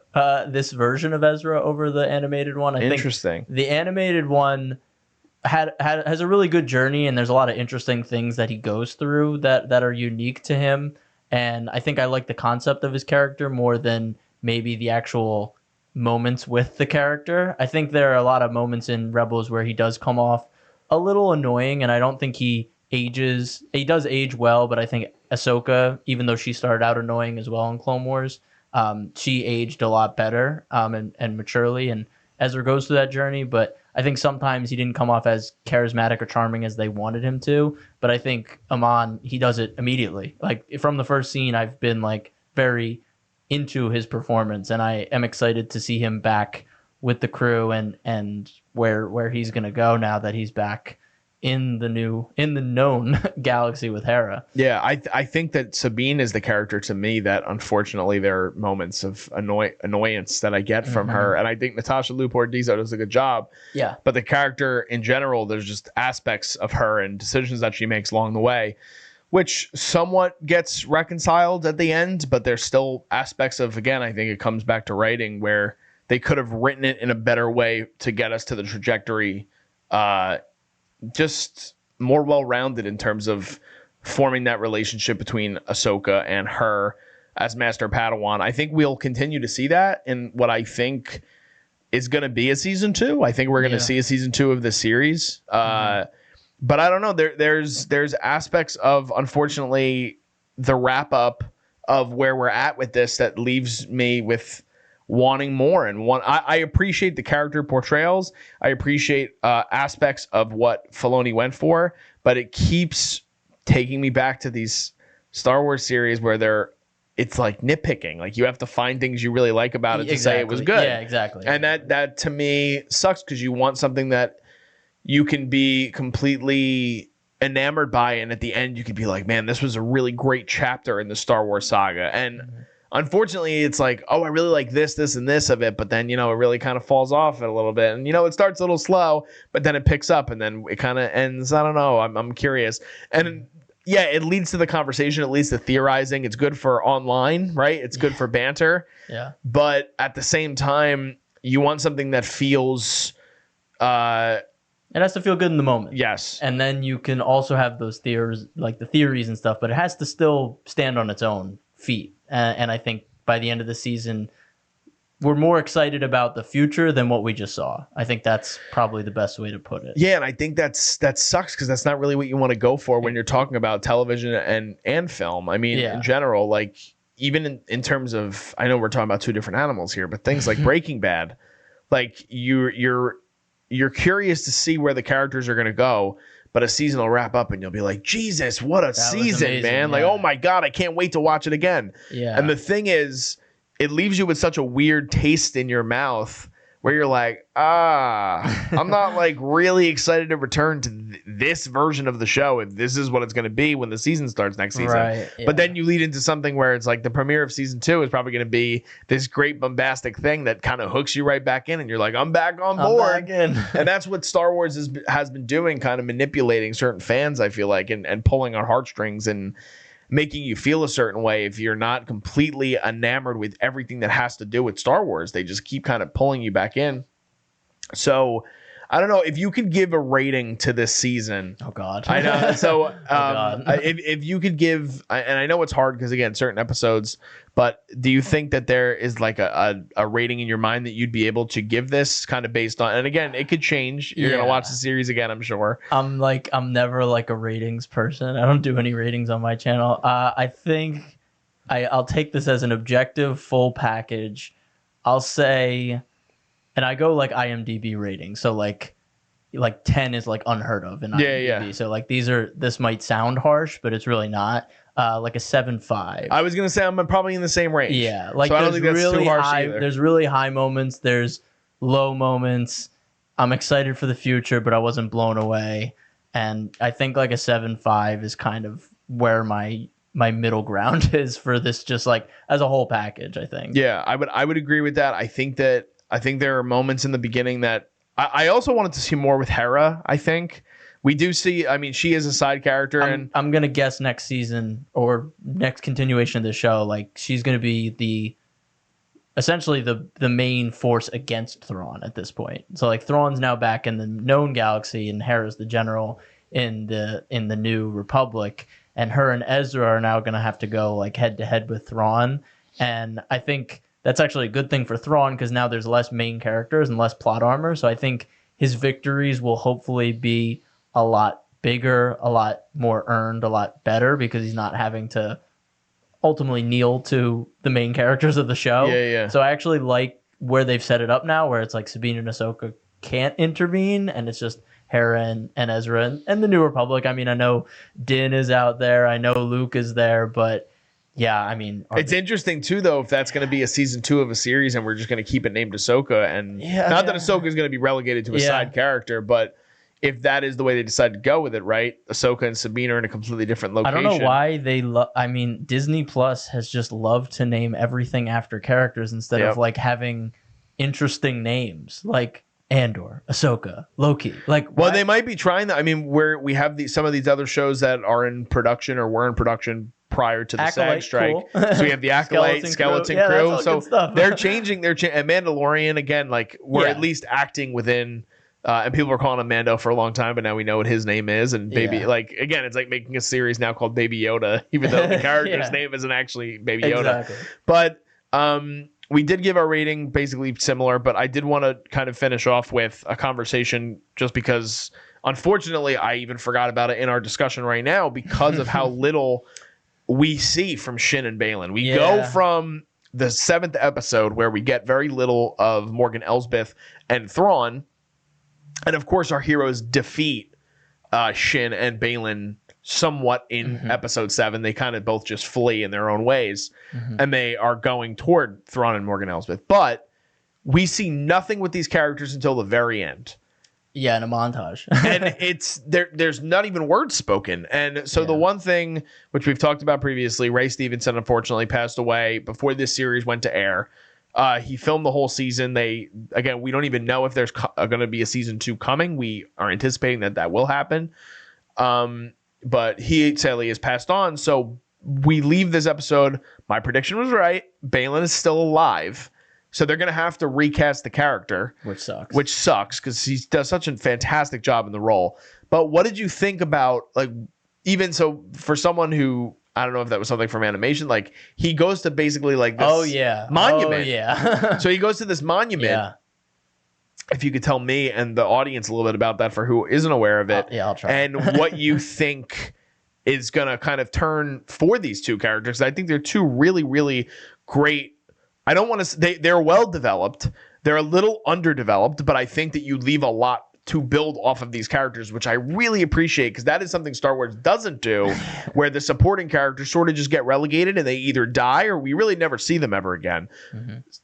this version of Ezra over the animated one. I Interesting. think the animated one has a really good journey, and there's a lot of interesting things that he goes through that are unique to him. And I think I like the concept of his character more than maybe the actual moments with the character. I think there are a lot of moments in Rebels where he does come off a little annoying, and I don't think he ages. He does age well, but I think Ahsoka, even though she started out annoying as well in Clone Wars, she aged a lot better and maturely, and Ezra goes through that journey. But I think sometimes he didn't come off as charismatic or charming as they wanted him to. But I think Amon, he does it immediately. Like from the first scene, I've been like very into his performance, and I am excited to see him back with the crew and where he's gonna go now that he's back in the known galaxy with Hera. Yeah, I think that Sabine is the character to me that unfortunately there are moments of annoyance that I get from her, and I think Natasha Liu Portizzo does a good job. Yeah, but the character in general, there's just aspects of her and decisions that she makes along the way, which somewhat gets reconciled at the end, but there's still aspects of, again, I think it comes back to writing where they could have written it in a better way to get us to the trajectory, just more well-rounded in terms of forming that relationship between Ahsoka and her as Master Padawan. I think we'll continue to see that in what I think is going to be a season 2. I think we're going to see a season 2 of the series. But I don't know. There's aspects of, unfortunately, the wrap up of where we're at with this that leaves me with wanting more. And I appreciate the character portrayals. I appreciate aspects of what Filoni went for, but it keeps taking me back to these Star Wars series where it's like nitpicking. Like you have to find things you really like about it to say it was good. Yeah, exactly. And that to me sucks because you want something that you can be completely enamored by, and at the end you could be like, man, this was a really great chapter in the Star Wars saga. And unfortunately it's like, oh, I really like this and this of it, but then, it really kind of falls off a little bit, and it starts a little slow, but then it picks up, and then it kind of ends. I don't know. I'm curious. And yeah, it leads to the conversation. It leads to theorizing. It's good for online, right? It's good for banter. Yeah. But at the same time, you want something that feels it has to feel good in the moment. Yes. And then you can also have those theories, like the theories and stuff, but it has to still stand on its own feet. And I think by the end of the season, we're more excited about the future than what we just saw. I think that's probably the best way to put it. Yeah, and I think that sucks because that's not really what you want to go for when you're talking about television and film. I mean, in general, like even in terms of, I know we're talking about two different animals here, but things like Breaking Bad, like you're curious to see where the characters are going to go, but a season will wrap up and you'll be like, Jesus, what a season, man. Like, oh my God, I can't wait to watch it again. Yeah. And the thing is, it leaves you with such a weird taste in your mouth where you're like, I'm not like really excited to return to this version of the show if this is what it's going to be when the season starts next season. Right, yeah. But then you lead into something where it's like the premiere of season 2 is probably going to be this great bombastic thing that kind of hooks you right back in, and you're like, I'm back on board. And that's what Star Wars has been doing, kind of manipulating certain fans, I feel like, and pulling on heartstrings and making you feel a certain way if you're not completely enamored with everything that has to do with Star Wars. They just keep kind of pulling you back in. So I don't know if you could give a rating to this season. Oh God. I know. So if you could give, and I know it's hard because again, certain episodes, but do you think that there is like a rating in your mind that you'd be able to give this kind of based on, and again, it could change. You're going to watch the series again, I'm sure. I'm never like a ratings person. I don't do any ratings on my channel. I think I'll take this as an objective full package. I'll say, and I go like IMDb ratings. So like 10 is like unheard of in IMDb. Yeah. So like this might sound harsh, but it's really not. Like a 7.5. I was gonna say I'm probably in the same range. Yeah, like so I don't think that's really too harsh either. There's really high moments. There's low moments. I'm excited for the future, but I wasn't blown away. And I think like a 7.5 is kind of where my middle ground is for this, just like as a whole package. I think. Yeah, I would agree with that. I think there are moments in the beginning that I also wanted to see more with Hera. I think we do see. I mean, she is a side character, and I'm gonna guess next season or next continuation of the show, like she's gonna be essentially the main force against Thrawn at this point. So like Thrawn's now back in the known galaxy, and Hera's the general in the New Republic, and her and Ezra are now gonna have to go like head to head with Thrawn, and I think that's actually a good thing for Thrawn because now there's less main characters and less plot armor. So I think his victories will hopefully be a lot bigger, a lot more earned, a lot better because he's not having to ultimately kneel to the main characters of the show. Yeah. So I actually like where they've set it up now, where it's like Sabine and Ahsoka can't intervene, and it's just Hera and Ezra and the New Republic. I mean, I know Din is out there, I know Luke is there, but yeah, I mean, it's interesting too, though, if that's going to be a season 2 of a series, and we're just going to keep it named Ahsoka, and not that Ahsoka is going to be relegated to a side character, but if that is the way they decide to go with it, right? Ahsoka and Sabine are in a completely different location. I don't know why they love. I mean, Disney Plus has just loved to name everything after characters instead of like having interesting names, like Andor, Ahsoka, Loki. Like, well, they might be trying that. I mean, where we have some of these other shows that are in production or were in production prior to the SAG strike. Cool. So we have the Acolyte, Skeleton Crew. So they're changing. And Mandalorian, again, like we're at least acting within. And people were calling him Mando for a long time, but now we know what his name is. And like again, it's like making a series now called Baby Yoda, even though the character's name isn't actually Baby Yoda. Exactly. But we did give our rating basically similar, but I did want to kind of finish off with a conversation just because, unfortunately, I even forgot about it in our discussion right now because of how little we see from Shin and Baylan. We go from the 7th episode where we get very little of Morgan Elsbeth and Thrawn. And of course, our heroes defeat Shin and Baylan somewhat in episode 7. They kind of both just flee in their own ways, and they are going toward Thrawn and Morgan Elsbeth. But we see nothing with these characters until the very end. Yeah, in a montage. And it's there's not even words spoken. And so the one thing which we've talked about previously, Ray Stevenson unfortunately passed away before this series went to air. He filmed the whole season. We don't even know if there's going to be a season 2 coming. We are anticipating that will happen. But he sadly has passed on. So we leave this episode. My prediction was right. Baylan is still alive. So they're going to have to recast the character. Which sucks because he does such a fantastic job in the role. But what did you think about, like, even so for someone who, I don't know if that was something from animation, like he goes to basically like this monument. So he goes to this monument. Yeah. If you could tell me and the audience a little bit about that for who isn't aware of it. I'll try. And what you think is going to kind of turn for these two characters. I think they're two really, really great. I don't want to. They're well developed. They're a little underdeveloped, but I think that you leave a lot to build off of these characters, which I really appreciate because that is something Star Wars doesn't do, where the supporting characters sort of just get relegated and they either die or we really never see them ever again.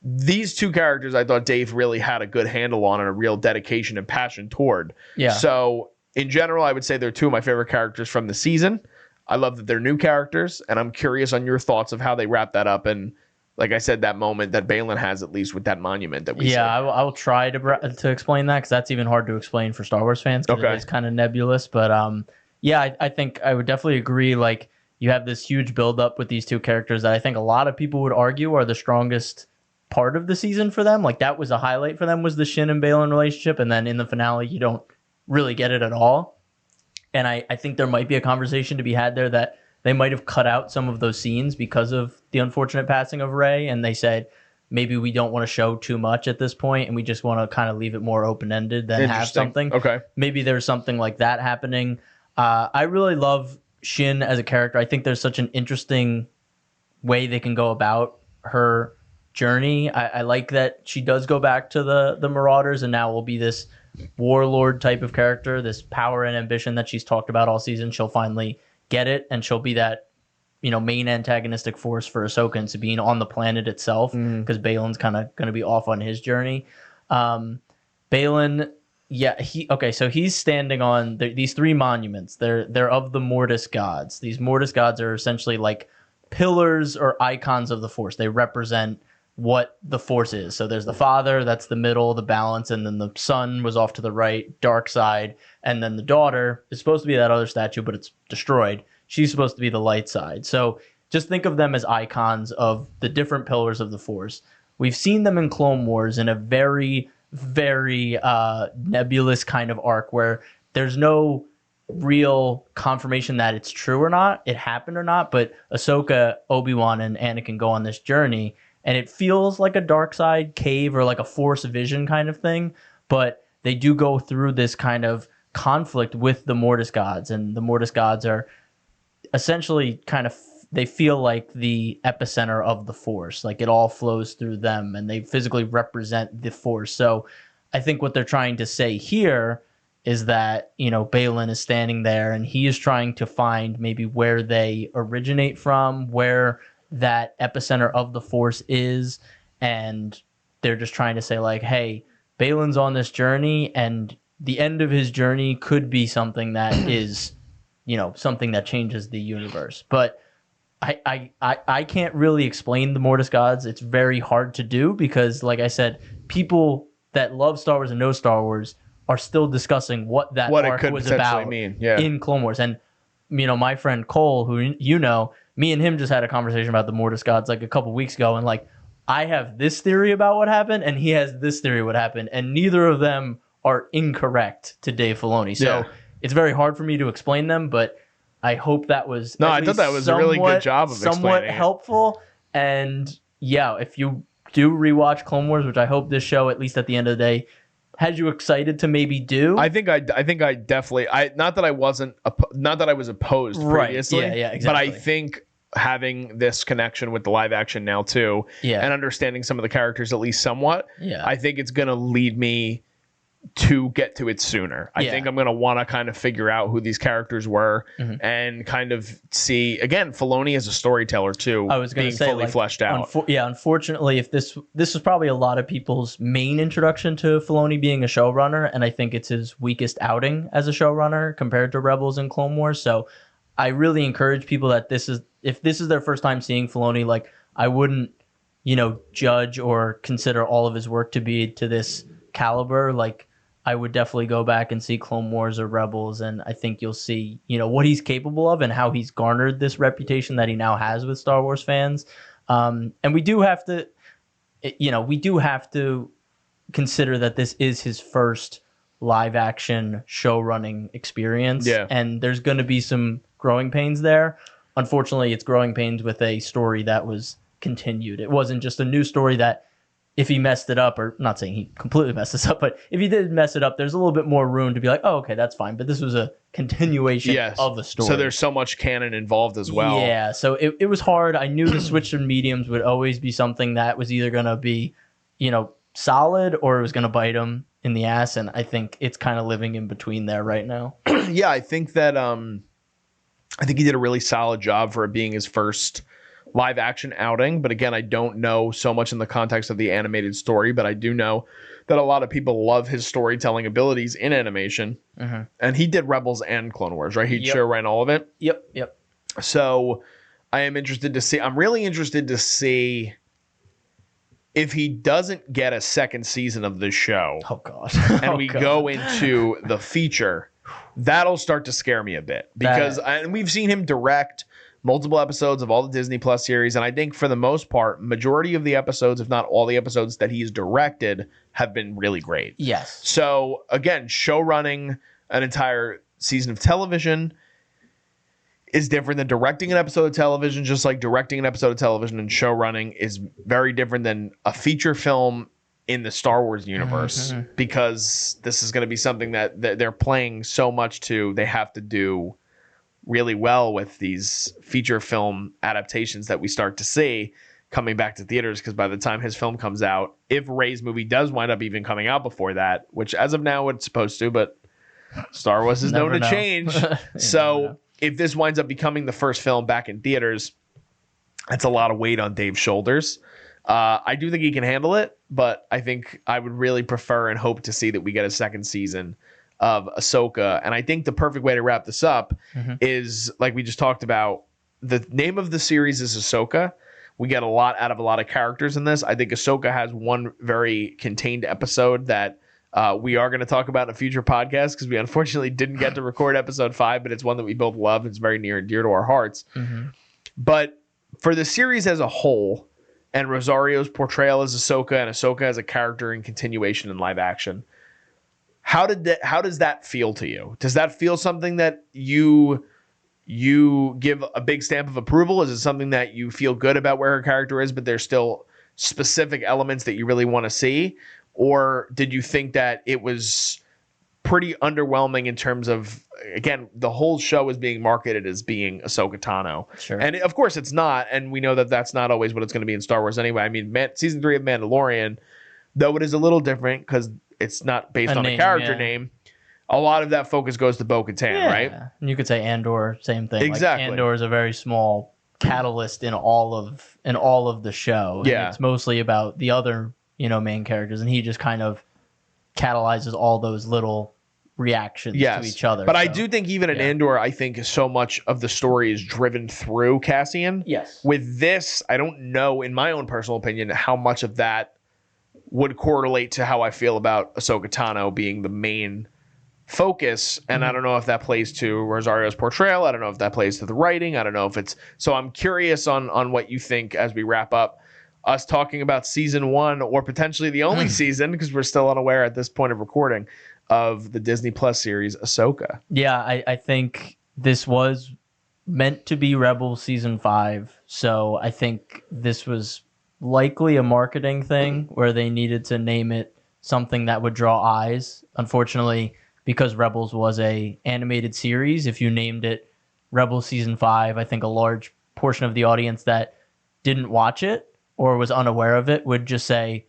These two characters, I thought Dave really had a good handle on and a real dedication and passion toward. Yeah. So in general, I would say they're two of my favorite characters from the season. I love that they're new characters, and I'm curious on your thoughts of how they wrap that up. And like I said, that moment that Baylan has, at least with that monument that we see. I will try to explain that because that's even hard to explain for Star Wars fans because it is kind of nebulous. But I think I would definitely agree. Like, you have this huge buildup with these two characters that I think a lot of people would argue are the strongest part of the season for them. Like, that was a highlight for them, was the Shin and Baylan relationship. And then in the finale, you don't really get it at all. And I think there might be a conversation to be had there that they might have cut out some of those scenes because of the unfortunate passing of Rey, and they said, maybe we don't want to show too much at this point, and we just want to kind of leave it more open-ended than have something. Okay. Maybe there's something like that happening. I really love Shin as a character. I think there's such an interesting way they can go about her journey. I like that she does go back to the Marauders, and now will be this warlord type of character, this power and ambition that she's talked about all season. She'll finally get it, and she'll be that, main antagonistic force for Ahsoka and Sabine on the planet itself, because Baylan's kind of going to be off on his journey. Baylan, so he's standing on these three monuments. They're of the Mortis gods. These Mortis gods are essentially like pillars or icons of the Force. They represent what the Force is. So there's the Father, that's the middle, the balance, and then the Son was off to the right, dark side, and then the daughter is supposed to be that other statue, but it's destroyed. She's supposed to be the light side. So just think of them as icons of the different pillars of the Force. We've seen them in Clone Wars in a very, very nebulous kind of arc where there's no real confirmation that it's true or not, it happened or not, but Ahsoka, Obi-Wan, and Anakin go on this journey, and it feels like a dark side cave or like a Force vision kind of thing, but they do go through this kind of conflict with the Mortis gods, and the Mortis gods are essentially kind of, they feel like the epicenter of the Force, like it all flows through them, and they physically represent the Force. So I think what they're trying to say here is that, you know, Baylan is standing there and he is trying to find maybe where they originate from, where that epicenter of the Force is, and they're just trying to say like, hey, Baylan's on this journey, and the end of his journey could be something that is, you know, something that changes the universe. But I can't really explain the Mortis gods. It's very hard to do because, like I said, people that love Star Wars and know Star Wars are still discussing what that arc was about in Clone Wars. And, you know, my friend Cole, who you know, me and him just had a conversation about the Mortis gods like a couple weeks ago, and like, I have this theory about what happened, and he has this theory what happened, and neither of them are incorrect to Dave Filoni. So it's very hard for me to explain them, but I hope that was I thought that was a really good job of somewhat helpful. And yeah, if you do rewatch Clone Wars, which I hope this show, at least at the end of the day, had you excited to maybe do. I think I definitely, not that I was opposed previously, right. Yeah, exactly. But I think having this connection with the live action now too, and understanding some of the characters at least somewhat, I think it's going to lead me to get to it sooner. I think I'm going to want to kind of figure out who these characters were and kind of see, again, Filoni as a storyteller too, I was being fully fleshed out. Unfortunately, if this is probably a lot of people's main introduction to Filoni being a showrunner, and I think it's his weakest outing as a showrunner compared to Rebels and Clone Wars. So I really encourage people that if this is their first time seeing Filoni, like, I wouldn't, you know, judge or consider all of his work to be to this caliber. Like, I would definitely go back and see Clone Wars or Rebels, and I think you'll see, you know, what he's capable of and how he's garnered this reputation that he now has with Star Wars fans. And we do have to, you know, consider that this is his first live action show running experience. Yeah. And there's going to be some growing pains there. Unfortunately, it's growing pains with a story that was continued. It wasn't just a new story that, if he messed it up, or not saying he completely messed this up, but if he did mess it up, there's a little bit more room to be like, oh, okay, that's fine. But this was a continuation of the story. So there's so much canon involved as well. Yeah, so it was hard. I knew the switch in mediums would always be something that was either going to be, you know, solid, or it was going to bite him in the ass. And I think it's kind of living in between there right now. Yeah, I think that I think he did a really solid job for it being his first live action outing. But again, I don't know so much in the context of the animated story, but I do know that a lot of people love his storytelling abilities in animation. And he did Rebels and Clone Wars, right? He show ran all of it. Yep. So I am interested to see. I'm really interested to see if he doesn't get a second season of this show. Oh God. And we go into the feature. That'll start to scare me a bit, because and we've seen him direct multiple episodes of all the Disney Plus series, and I think for the most part, majority of the episodes, if not all the episodes that he's directed, have been really great. Yes. So again, show running an entire season of television is different than directing an episode of television. Just like directing an episode of television and show running is very different than a feature film in the Star Wars universe, because this is going to be something that they're playing so much to. They have to do really well with these feature film adaptations that we start to see coming back to theaters, because by the time his film comes out, if Rey's movie does wind up even coming out before that, which as of now it's supposed to, but Star Wars is known to change. So if this winds up becoming the first film back in theaters, that's a lot of weight on Dave's shoulders. I do think he can handle it, but I think I would really prefer and hope to see that we get a second season of Ahsoka. And I think the perfect way to wrap this up is, like we just talked about, the name of the series is Ahsoka, We get a lot out of a lot of characters in this. I think Ahsoka has one very contained episode that we are going to talk about in a future podcast because we unfortunately didn't get to record episode 5, but it's one that we both love. It's very near and dear to our hearts. Mm-hmm. But for the series as a whole, and Rosario's portrayal as Ahsoka and Ahsoka as a character in continuation in live action, how does that feel to you? Does that feel something that you give a big stamp of approval? Is it something that you feel good about where her character is, but there's still specific elements that you really want to see? Or did you think that it was pretty underwhelming in terms of, again, the whole show is being marketed as being Ahsoka Tano. Sure. And of course it's not. And we know that that's not always what it's going to be in Star Wars anyway. I mean, season 3 of Mandalorian, though it is a little different because it's not based on a character name, a lot of that focus goes to Bo-Katan, right? And you could say Andor, same thing. Exactly. Like Andor is a very small catalyst in all of the show. Yeah. And it's mostly about the other, main characters, and he just kind of catalyzes all those little reactions to each other. But I do think even in Andor, I think so much of the story is driven through Cassian. Yes. With this, I don't know, in my own personal opinion, how much of that would correlate to how I feel about Ahsoka Tano being the main focus. And I don't know if that plays to Rosario's portrayal. I don't know if that plays to the writing. I don't know if it's... So I'm curious on what you think as we wrap up us talking about season 1 or potentially the only season, because we're still unaware at this point of recording, of the Disney Plus series Ahsoka. Yeah, I think this was meant to be Rebels season 5, so I think this was likely a marketing thing where they needed to name it something that would draw eyes. Unfortunately, because Rebels was a animated series, if you named it Rebels season 5, I think a large portion of the audience that didn't watch it or was unaware of it would just say,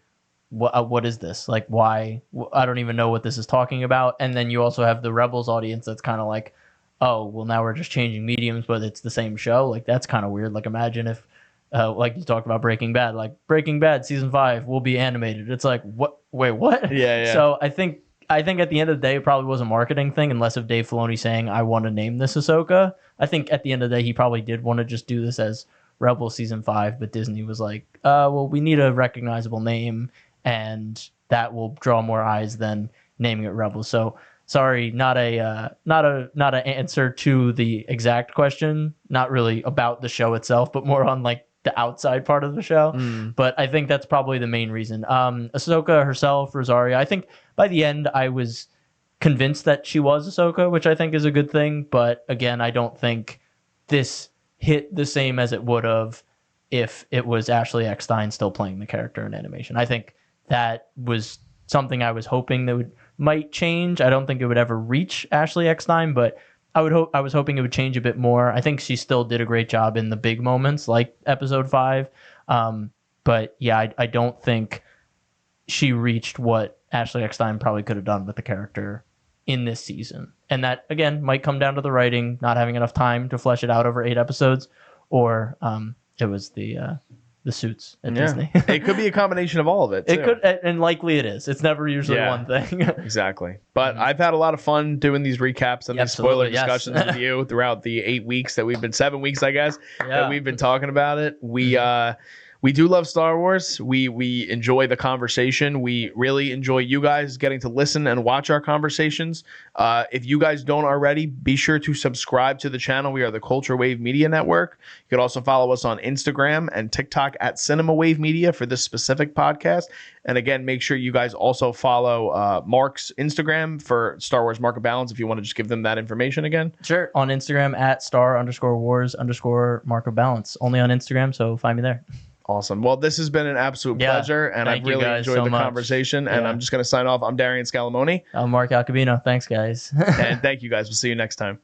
what is this? Like, why? I don't even know what this is talking about. And then you also have the Rebels audience that's kind of like, oh, well, now we're just changing mediums, but it's the same show. Like, that's kind of weird. Like, imagine if, like you talked about Breaking Bad, like Breaking Bad season 5 will be animated. It's like, what? Wait, what? Yeah. So I think at the end of the day, it probably was a marketing thing, unless of Dave Filoni saying, I want to name this Ahsoka. I think at the end of the day, he probably did want to just do this as Rebel season 5, but Disney was like, well, we need a recognizable name, and that will draw more eyes than naming it Rebels. So sorry, not an answer to the exact question, not really about the show itself, but more on like the outside part of the show. But I think that's probably the main reason. Ahsoka herself, Rosario, I think by the end I was convinced that she was Ahsoka, which I think is a good thing. But again, I don't think this hit the same as it would have if it was Ashley Eckstein still playing the character in animation. I think that was something I was hoping that might change. I don't think it would ever reach Ashley Eckstein, but I was hoping it would change a bit more. I think she still did a great job in the big moments like episode 5. But yeah, I don't think she reached what Ashley Eckstein probably could have done with the character in this season. And that, again, might come down to the writing, not having enough time to flesh it out over 8 episodes, or it was the suits at Disney. It could be a combination of all of it, too. It could, and likely it is. It's never usually one thing. Exactly. But I've had a lot of fun doing these recaps and these spoiler discussions with you throughout the 8 weeks that we've been, 7 weeks, I guess, that we've been talking about it. We do love Star Wars. We enjoy the conversation. We really enjoy you guys getting to listen and watch our conversations. If you guys don't already, be sure to subscribe to the channel. We are the Culture Wave Media Network. You can also follow us on Instagram and TikTok at Cinema Wave Media for this specific podcast. And again, make sure you guys also follow Mark's Instagram for Star Wars Mark of Balance if you want to just give them that information again. Sure. On Instagram at @star_wars_Mark of Balance. Only on Instagram, so find me there. Awesome. Well, this has been an absolute pleasure, and I've really enjoyed the conversation. And I'm just going to sign off. I'm Darian Scalamoni. I'm Mark Iacobino. Thanks, guys. And thank you, guys. We'll see you next time.